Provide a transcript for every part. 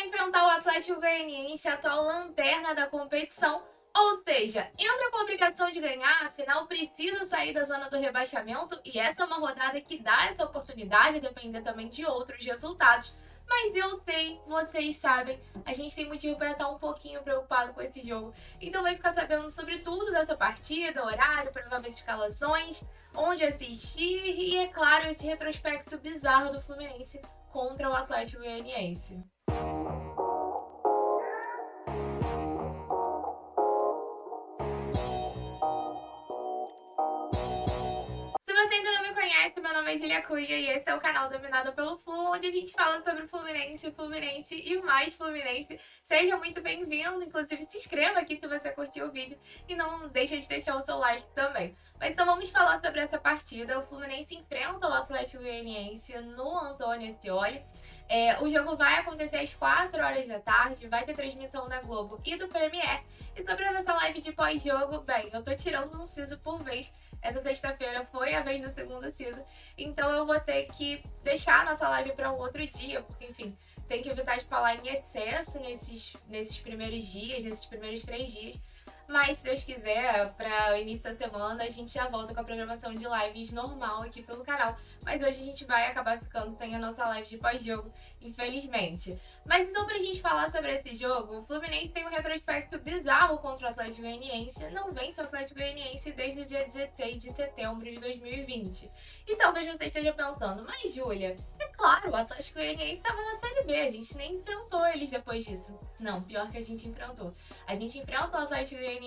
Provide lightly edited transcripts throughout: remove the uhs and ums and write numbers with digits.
vai enfrentar o Atlético Goianiense, atual lanterna da competição. Ou seja, entra com a obrigação de ganhar, afinal precisa sair da zona do rebaixamento e essa é uma rodada que dá essa oportunidade, a depender também de outros resultados. Mas eu sei, vocês sabem, a gente tem motivo para estar um pouquinho preocupado com esse jogo. Então vai ficar sabendo sobre tudo dessa partida, horário, prováveis escalações, onde assistir e, é claro, esse retrospecto bizarro do Fluminense contra o Atlético Goianiense. Se você ainda não me conhece, meu nome é Julia Cunha e esse é o canal Dominado pelo Flu, onde a gente fala sobre Fluminense e mais Fluminense. Seja muito bem-vindo, inclusive se inscreva aqui se você curtiu o vídeo e não deixa de deixar o seu like também. Mas então vamos falar sobre essa partida. O Fluminense enfrenta o Atlético Goianiense no Antônio Ascioli. O jogo vai acontecer às 4 horas da tarde, vai ter transmissão da Globo e do Premiere. E sobre essa live de pós-jogo, bem, eu tô tirando um siso por vez. Essa sexta-feira foi a vez do segundo siso, então eu vou ter que deixar a nossa live para um outro dia, porque, enfim, tem que evitar de falar em excesso nesses primeiros dias, nesses primeiros 3 dias. Mas, se Deus quiser, para o início da semana, a gente já volta com a programação de lives normal aqui pelo canal. Mas hoje a gente vai acabar ficando sem a nossa live de pós-jogo, infelizmente. Mas então, pra gente falar sobre esse jogo, o Fluminense tem um retrospecto bizarro contra o Atlético Goianiense. Não vence o Atlético Goianiense desde o dia 16 de setembro de 2020. E talvez você esteja pensando, mas Júlia, é claro, o Atlético Goianiense estava na Série B, a gente nem enfrentou eles depois disso. Não, pior que a gente enfrentou. A gente enfrenta o Atlético Goianiense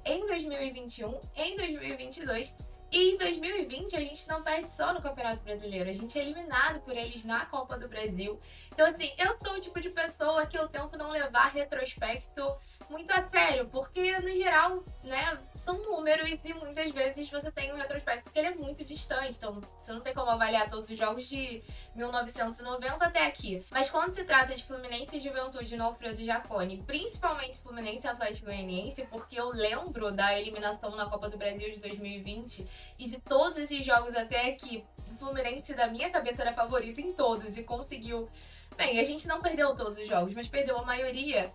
em 2021, em 2022 e em 2020 a gente não perde só no Campeonato Brasileiro, a gente é eliminado por eles na Copa do Brasil. Então assim, eu sou o tipo de pessoa que eu tento não levar retrospecto muito a sério, porque no geral, né, são números e muitas vezes você tem um retrospecto que ele é muito distante, então você não tem como avaliar todos os jogos de 1990 até aqui. Mas quando se trata de Fluminense e Juventude no Alfredo Jaconi, principalmente Fluminense e Atlético Goianiense, porque eu lembro da eliminação na Copa do Brasil de 2020 e de todos esses jogos até aqui, o Fluminense da minha cabeça era favorito em todos e conseguiu. Bem, a gente não perdeu todos os jogos, mas perdeu a maioria.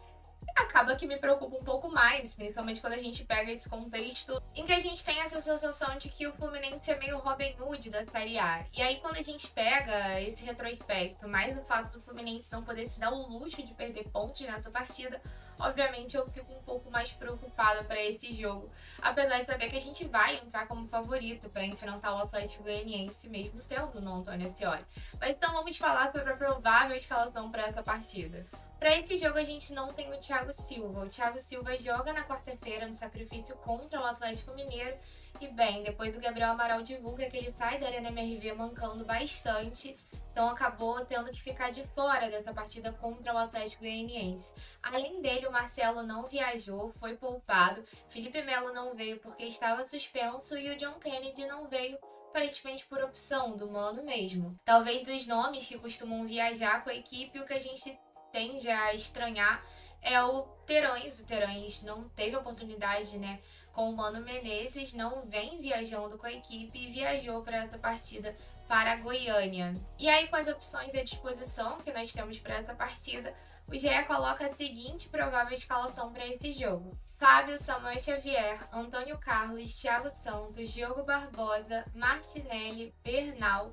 Acaba que me preocupa um pouco mais, principalmente quando a gente pega esse contexto em que a gente tem essa sensação de que o Fluminense é meio Robin Hood da Série A. E aí quando a gente pega esse retrospecto, mais o fato do Fluminense não poder se dar o luxo de perder pontos nessa partida, obviamente eu fico um pouco mais preocupada para esse jogo, apesar de saber que a gente vai entrar como favorito para enfrentar o Atlético Goianiense, mesmo sendo no Antônio Ascioli. Mas então vamos falar sobre a provável escalação para essa partida. Para esse jogo a gente não tem o Thiago Silva. O Thiago Silva joga na quarta-feira no sacrifício contra o Atlético Mineiro. E bem, depois o Gabriel Amaral divulga que ele sai da Arena MRV mancando bastante. Então acabou tendo que ficar de fora dessa partida contra o Atlético Goianiense. Além dele, o Marcelo não viajou, foi poupado. Felipe Melo não veio porque estava suspenso e o John Kennedy não veio aparentemente por opção do Mano mesmo. Talvez dos nomes que costumam viajar com a equipe, o que a gente tende a estranhar é o Terães. O Terães não teve oportunidade, né, com o Mano Menezes, não vem viajando com a equipe e viajou para essa partida para a Goiânia. E aí, com as opções à disposição que nós temos para essa partida, o GE coloca a seguinte provável escalação para esse jogo: Fábio, Samuel Xavier, Antônio Carlos, Thiago Santos, Diogo Barbosa, Martinelli, Bernal,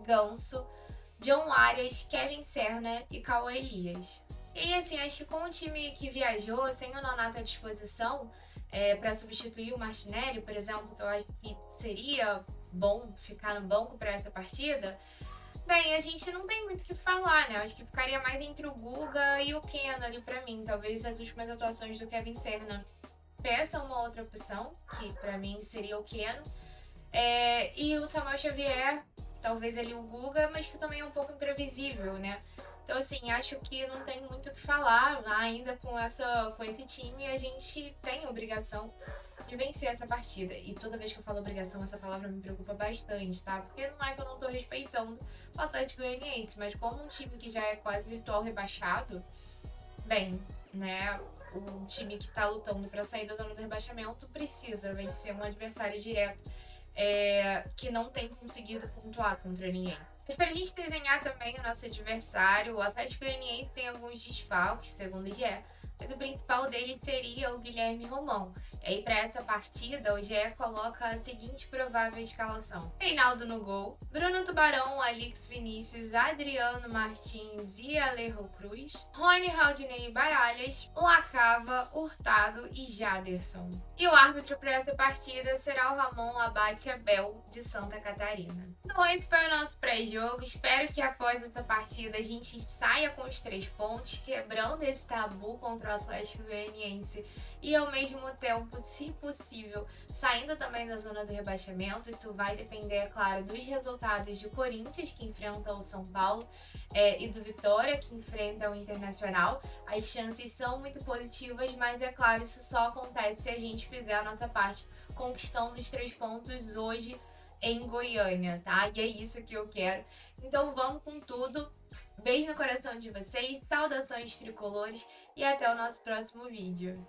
Ganso, John Arias, Kevin Serna e Cauã Elias. E assim, acho que com o time que viajou, sem o Nonato à disposição, para substituir o Martinelli, por exemplo, que eu acho que seria bom ficar no banco para essa partida, bem, a gente não tem muito o que falar, né? Eu acho que ficaria mais entre o Guga e o Keno ali para mim. Talvez as últimas atuações do Kevin Serna peçam uma outra opção, que para mim seria o Keno. E o Samuel Xavier, talvez ali o Guga, mas que também é um pouco imprevisível, né? Então, assim, acho que não tem muito o que falar. Ainda com esse time, a gente tem a obrigação de vencer essa partida. E toda vez que eu falo obrigação, essa palavra me preocupa bastante, tá? Porque não é que eu não tô respeitando o Atlético Goianiense, mas como um time que já é quase virtual rebaixado, bem, né? Um time que tá lutando para sair da zona do rebaixamento precisa vencer um adversário direto que não tem conseguido pontuar contra ninguém. Mas pra gente desenhar também o nosso adversário, o Atlético Goianiense tem alguns desfalques, segundo o GE, mas o principal deles seria o Guilherme Romão. E aí, para essa partida, o GE coloca a seguinte provável escalação: Reinaldo no gol, Bruno Tubarão, Alix Vinícius, Adriano Martins e Alejo Cruz, Rony, Raudinei e Baralhas, Lacava, Hurtado e Jaderson. E o árbitro para essa partida será o Ramon Abate Abel, de Santa Catarina. Então, esse foi o nosso pré-jogo. Espero que após essa partida a gente saia com os 3 pontos, quebrando esse tabu contra o Atlético Goianiense e ao mesmo tempo, se possível, saindo também da zona do rebaixamento. Isso vai depender, é claro, dos resultados do Corinthians, que enfrenta o São Paulo, e do Vitória, que enfrenta o Internacional. As chances são muito positivas, mas é claro, isso só acontece se a gente fizer a nossa parte, conquistando os 3 pontos hoje em Goiânia, tá? E é isso que eu quero. Então vamos com tudo. Beijo no coração de vocês, saudações tricolores e até o nosso próximo vídeo.